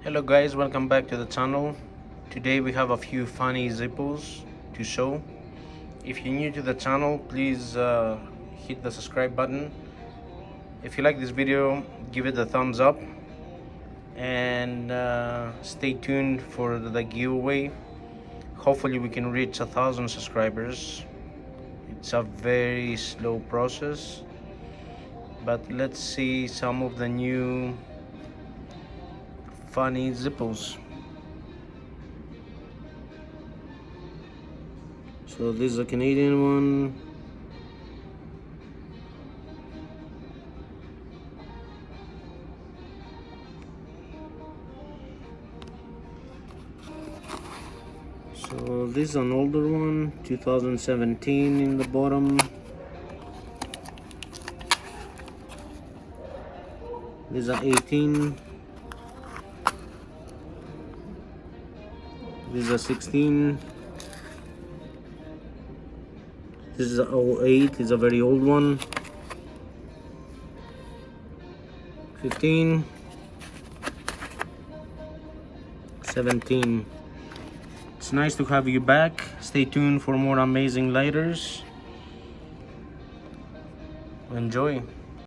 Hello guys, welcome back to the channel. Today we have a few funny zippos to show. If you're new to the channel, please hit the subscribe button. If you like this video, give it a thumbs up and stay tuned for the giveaway. Hopefully we can reach 1,000 subscribers. It's a very slow process, but let's see some of the new funny zippos. So this is a Canadian one. So this is an older one, 2017 in the bottom. This is a 18. This is a 16. This is a 08, it's a very old one. 15. 17. It's nice to have you back. Stay tuned for more amazing lighters. Enjoy.